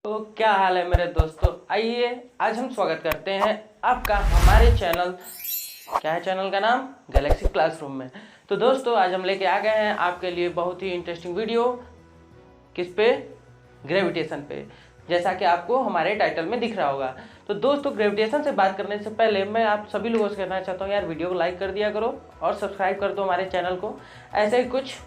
तो क्या हाल है मेरे दोस्तों। आइए आज हम स्वागत करते हैं आपका हमारे चैनल, क्या है चैनल का नाम, गैलेक्सी क्लासरूम में। तो दोस्तों आज हम लेके आ गए हैं आपके लिए बहुत ही इंटरेस्टिंग वीडियो। किस पे? ग्रेविटेशन पे, जैसा कि आपको हमारे टाइटल में दिख रहा होगा। तो दोस्तों ग्रेविटेशन से बात करने से पहले मैं आप सभी लोगों से कहना चाहता हूँ, यार वीडियो को लाइक कर दिया करो और सब्सक्राइब कर दो हमारे चैनल को, ऐसे ही कुछ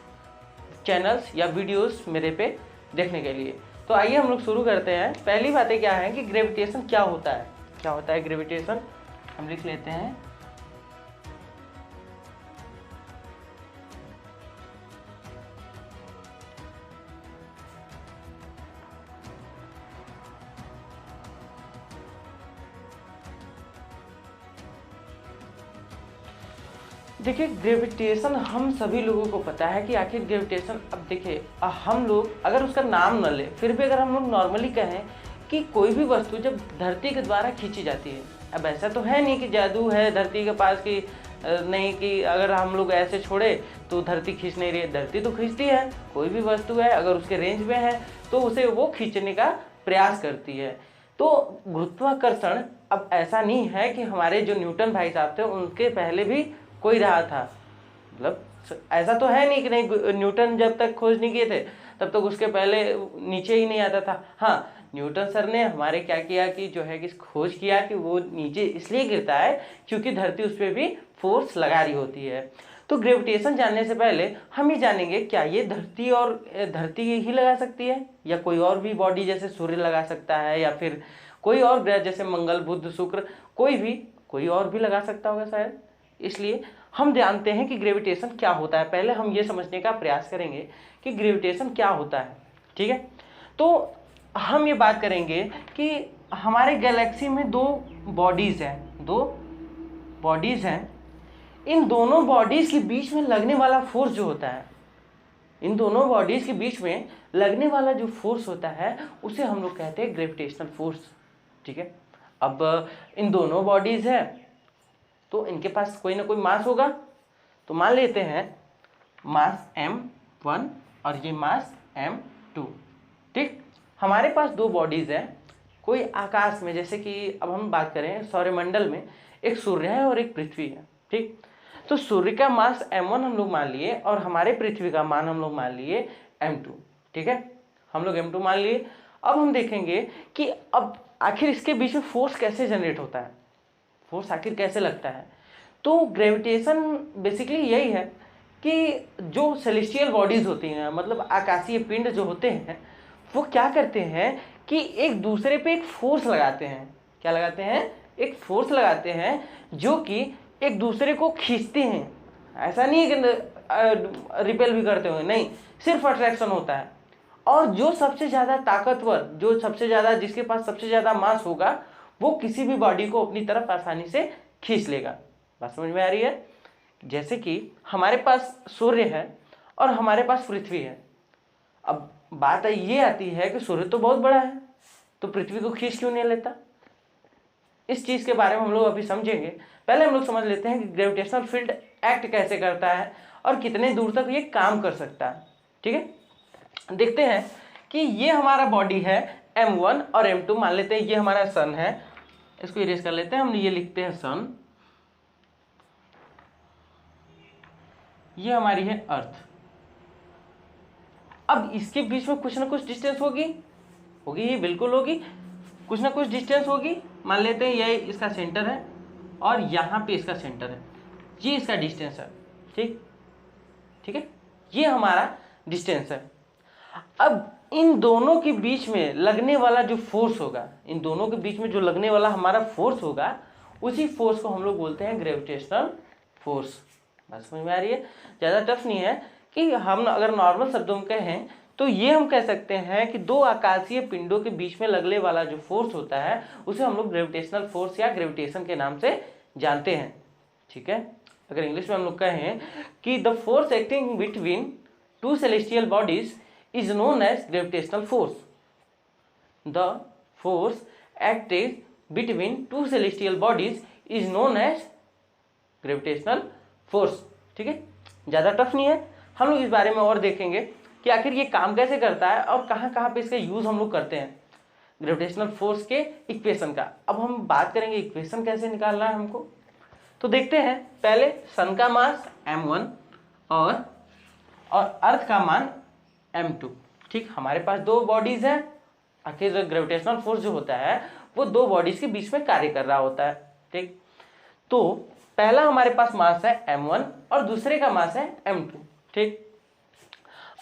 चैनल्स या वीडियोस मेरे पे देखने के लिए। तो आइए हम लोग शुरू करते हैं। पहली बातें क्या है कि ग्रेविटेशन क्या होता है। क्या होता है ग्रेविटेशन, हम लिख लेते हैं। देखिए ग्रेविटेशन हम सभी लोगों को पता है कि आखिर ग्रेविटेशन, अब देखिए हम लोग अगर उसका नाम न ले फिर भी अगर हम लोग नॉर्मली कहें कि कोई भी वस्तु जब धरती के द्वारा खींची जाती है, अब ऐसा तो है नहीं कि जादू है धरती के पास कि नहीं कि अगर हम लोग ऐसे छोड़े तो धरती खींच नहीं रही है, धरती तो खींचती है। कोई भी वस्तु है अगर उसके रेंज में है तो उसे वो खींचने का प्रयास करती है। तो गुरुत्वाकर्षण अब ऐसा नहीं है कि हमारे जो न्यूटन भाई साहब थे उनके पहले भी कोई रहा था, मतलब ऐसा तो है नहीं कि नहीं, न्यूटन जब तक खोज नहीं किए थे तब तक उसके पहले नीचे ही नहीं आता था। हाँ, न्यूटन सर ने हमारे क्या किया कि जो है कि खोज किया कि वो नीचे इसलिए गिरता है क्योंकि धरती उस पर भी फोर्स लगा रही होती है। तो ग्रेविटेशन जानने से पहले हम ये जानेंगे क्या ये धरती ही लगा सकती है या कोई और भी बॉडी जैसे सूर्य लगा सकता है या फिर कोई और ग्रह जैसे मंगल बुध शुक्र, कोई और भी लगा सकता होगा शायद। इसलिए हम जानते हैं कि ग्रेविटेशन क्या होता है। पहले हम ये समझने का प्रयास करेंगे कि ग्रेविटेशन क्या होता है, ठीक है। तो हम ये बात करेंगे कि हमारे गैलेक्सी में दो बॉडीज हैं। इन दोनों बॉडीज के बीच में लगने वाला फोर्स जो होता है, इन दोनों बॉडीज के बीच में लगने वाला जो फोर्स होता है उसे हम लोग कहते हैं ग्रेविटेशनल फोर्स, ठीक है। अब इन दोनों बॉडीज है तो इनके पास कोई ना कोई मास होगा। तो मान लेते हैं मास m1 और ये मास m2, ठीक। हमारे पास दो बॉडीज हैं कोई आकाश में, जैसे कि अब हम बात करें सौरमंडल में एक सूर्य है और एक पृथ्वी है, ठीक। तो सूर्य का मास m1 हम लोग मान लिए और हमारे पृथ्वी का मान हम लोग मान लिए m2, ठीक है। हम लोग m2 मान लिए। अब हम देखेंगे कि अब आखिर इसके बीच में फोर्स कैसे जनरेट होता है, फोर्स आखिर कैसे लगता है। तो ग्रेविटेशन बेसिकली यही है कि जो सेलेस्टियल बॉडीज होती हैं, मतलब आकाशीय पिंड जो होते हैं, वो क्या करते हैं कि एक दूसरे पे एक फोर्स लगाते हैं। क्या लगाते हैं? एक फोर्स लगाते हैं जो कि एक दूसरे को खींचते हैं। ऐसा नहीं है कि रिपेल भी करते होंगे, नहीं, सिर्फ अट्रैक्शन होता है। और जो सबसे ज़्यादा ताकतवर, जो सबसे ज़्यादा, जिसके पास सबसे ज़्यादा मास होगा वो किसी भी बॉडी को अपनी तरफ आसानी से खींच लेगा। बात समझ में आ रही है? जैसे कि हमारे पास सूर्य है और हमारे पास पृथ्वी है। अब बात ये आती है कि सूर्य तो बहुत बड़ा है तो पृथ्वी को खींच क्यों नहीं लेता। इस चीज के बारे में हम लोग अभी समझेंगे। पहले हम लोग समझ लेते हैं कि ग्रेविटेशनल फील्ड एक्ट कैसे करता है और कितने दूर तक ये काम कर सकता है, ठीक है। देखते हैं कि ये हमारा बॉडी है m1 और m2, मान लेते हैं ये हमारा सन है, इसको इरेज कर लेते हैं, हम ये लिखते हैं सन। ये हमारी है अर्थ। अब इसके बीच में कुछ ना कुछ डिस्टेंस होगी, ये बिल्कुल होगी, कुछ ना कुछ डिस्टेंस होगी। मान लेते हैं ये इसका सेंटर है और यहाँ पे इसका सेंटर है, ये इसका डिस्टेंस है, ठीक है, ये हमारा डिस्टेंस है। अब इन दोनों के बीच में लगने वाला जो फोर्स होगा, इन दोनों के बीच में जो लगने वाला हमारा फोर्स होगा, उसी फोर्स को हम लोग बोलते हैं ग्रेविटेशनल फोर्स। बात समझ में आ रही है? ज़्यादा टफ नहीं है कि हम अगर नॉर्मल शब्दों में कहें तो ये हम कह सकते हैं कि दो आकाशीय पिंडों के बीच में लगने वाला जो फोर्स होता है उसे हम लोग ग्रेविटेशनल फोर्स या ग्रेविटेशन के नाम से जानते हैं, ठीक है। अगर इंग्लिश में हम लोग कहें कि the force acting between two celestial bodies is known as gravitational force. The force acting between two celestial bodies is known as gravitational force, ठीक है। ज़्यादा टफ नहीं है, हम लोग इस बारे में और देखेंगे कि आखिर ये काम कैसे करता है और कहाँ कहाँ पे इसका यूज़ हम लोग करते हैं। ग्रेविटेशनल फोर्स के इक्वेशन का। अब हम बात करेंगे इक्वेशन कैसे निकालना है हमको। तो देखते हैं, पहले सन का मास m1 और अर्थ का मान m2। ठीक, हमारे पास दो बॉडीज हैं। आखिर ग्रेविटेशनल फोर्स जो होता है वो दो बॉडीज के बीच में कार्य कर रहा होता है। ठीक, तो पहला हमारे पास मास है m1 और दूसरे का मास है m2। ठीक,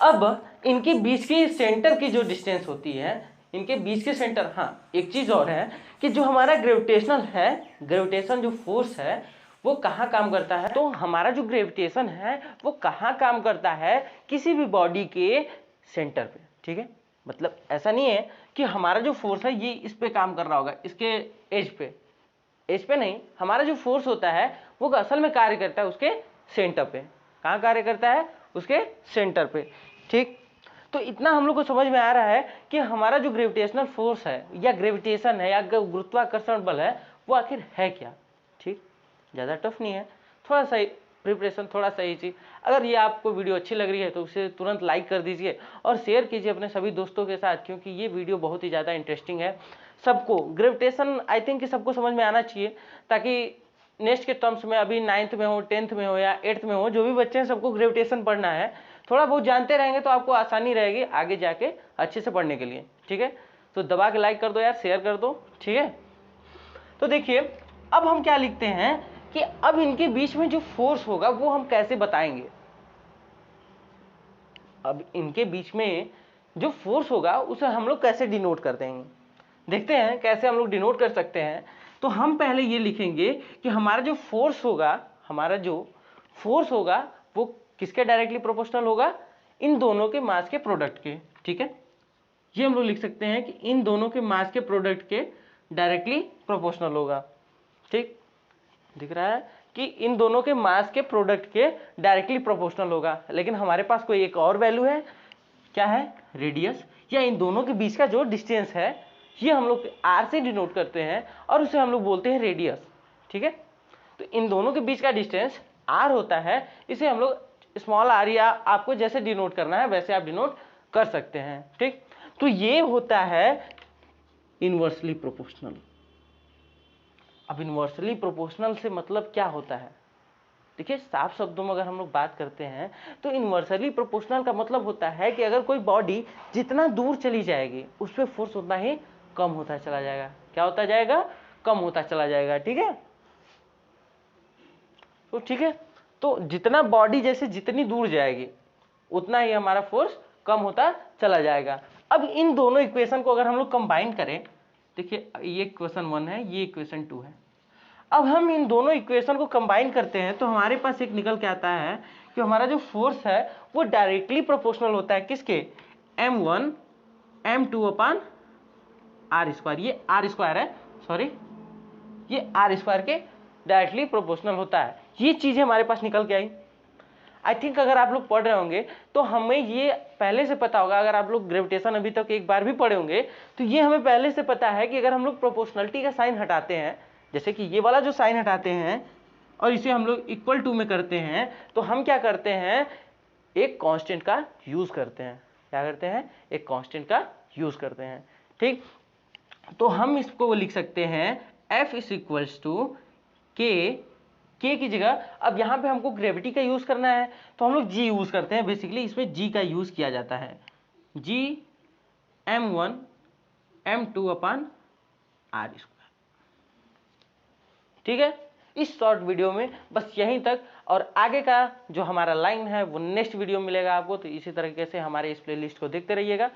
अब इनके बीच की सेंटर की जो डिस्टेंस होती है, इनके बीच के सेंटर, हाँ एक चीज और है कि जो हमारा ग्रेविटेशनल है, ग्रेविटेशन जो फोर्स है वो कहाँ काम करता है। तो हमारा जो ग्रेविटेशन है वो कहाँ काम करता है, किसी भी बॉडी के सेंटर पे। ठीक है, मतलब ऐसा नहीं है कि हमारा जो फोर्स है ये इस पे काम कर रहा होगा, इसके एज पे नहीं। हमारा जो फोर्स होता है वो असल में कार्य करता है उसके सेंटर पे। कहाँ कार्य करता है? उसके सेंटर पे। ठीक, तो इतना हम लोग को समझ में आ रहा है कि हमारा जो ग्रेविटेशनल फोर्स है या ग्रेविटेशन है या गुरुत्वाकर्षण बल है वो आखिर है क्या। ठीक, ज़्यादा टफ नहीं है, थोड़ा सा प्रिपरेशन, थोड़ा सा इजी। अगर ये आपको वीडियो अच्छी लग रही है तो उसे तुरंत लाइक कर दीजिए और शेयर कीजिए अपने सभी दोस्तों के साथ, क्योंकि ये वीडियो बहुत ही ज़्यादा इंटरेस्टिंग है। सबको ग्रेविटेशन आई थिंक कि सबको समझ में आना चाहिए, ताकि नेक्स्ट के टर्म्स में, अभी 9th में हो, 10th में हो या 8th में हो, जो भी बच्चे हैं सबको ग्रेविटेशन पढ़ना है। थोड़ा बहुत जानते रहेंगे तो आपको आसानी रहेगी आगे जाके अच्छे से पढ़ने के लिए। ठीक है, तो दबा के लाइक कर दो यार, शेयर कर दो। ठीक है, तो देखिए अब हम क्या लिखते हैं कि अब इनके बीच में जो फोर्स होगा वो हम कैसे बताएंगे। अब इनके बीच में जो फोर्स होगा उसे हम लोग कैसे डिनोट कर देंगे, देखते हैं कैसे हम लोग डिनोट कर सकते हैं। तो हम पहले ये लिखेंगे कि हमारा जो फोर्स होगा वो किसके डायरेक्टली प्रोपोर्शनल होगा? इन दोनों के मास के प्रोडक्ट के। ठीक है, ये हम लोग लिख सकते हैं कि इन दोनों के मास के प्रोडक्ट के डायरेक्टली प्रोपोर्शनल होगा। ठीक, दिख रहा है कि इन दोनों के मास के प्रोडक्ट के डायरेक्टली प्रोपोर्शनल होगा। लेकिन हमारे पास कोई एक और वैल्यू है, क्या है? रेडियस, या इन दोनों के बीच का जो डिस्टेंस है ये हम लोग r से डिनोट करते हैं और उसे हम लोग बोलते हैं रेडियस। ठीक है, तो इन दोनों के बीच का डिस्टेंस r होता है, इसे हम लोग स्मॉल r, या आपको जैसे डिनोट करना है वैसे आप डिनोट कर सकते हैं। ठीक, तो ये होता है इनवर्सली प्रोपोर्शनल। अब इनवर्सली प्रोपोर्शनल से मतलब क्या होता है? देखिए, साफ शब्दों में अगर हम लोग बात करते हैं तो इनवर्सली प्रोपोर्शनल का मतलब होता है कि अगर कोई बॉडी जितना दूर चली जाएगी उस पर फोर्स उतना ही कम होता चला जाएगा। क्या होता जाएगा? कम होता चला जाएगा। ठीक है, तो ठीक है, तो जितना बॉडी जैसे जितनी दूर जाएगी उतना ही हमारा फोर्स कम होता चला जाएगा। अब इन दोनों इक्वेशन को अगर हम लोग कंबाइन करें, देखिए ये इक्वेशन 1 है, ये इक्वेशन 2 है। अब हम इन दोनों इक्वेशन को कंबाइन करते हैं तो हमारे पास एक निकल के आता है कि हमारा जो फोर्स है वो डायरेक्टली प्रोपोर्शनल होता है किसके? m1 m2 अपान r स्क्वायर। ये r स्क्वायर है, सॉरी, ये r स्क्वायर के डायरेक्टली प्रोपोर्शनल होता है। ये चीजें हमारे पास निकल के आई। आई थिंक अगर आप लोग पढ़ रहे होंगे तो हमें ये पहले से पता होगा। अगर आप लोग ग्रेविटेशन अभी तक एक बार भी पढ़े होंगे तो ये हमें पहले से पता है कि अगर हम लोग प्रोपोर्शनलिटी का साइन हटाते हैं, जैसे कि ये वाला जो साइन हटाते हैं और इसे हम लोग इक्वल टू में करते हैं, तो हम क्या करते हैं? एक कांस्टेंट का यूज करते हैं। क्या करते हैं? एक कांस्टेंट का यूज करते हैं। ठीक, तो हम इसको लिख सकते हैं F इज इक्वल्स टू के की जगह, अब यहाँ पे हमको ग्रेविटी का यूज करना है तो हम लोग G यूज करते हैं। बेसिकली इसमें G का यूज किया जाता है, G m1 m2 अपान r स्क्वायर। ठीक है, इस शॉर्ट वीडियो में बस यहीं तक, और आगे का जो हमारा लाइन है वो नेक्स्ट वीडियो मिलेगा आपको। तो इसी तरीके से हमारे इस प्लेलिस्ट को देखते रहिएगा।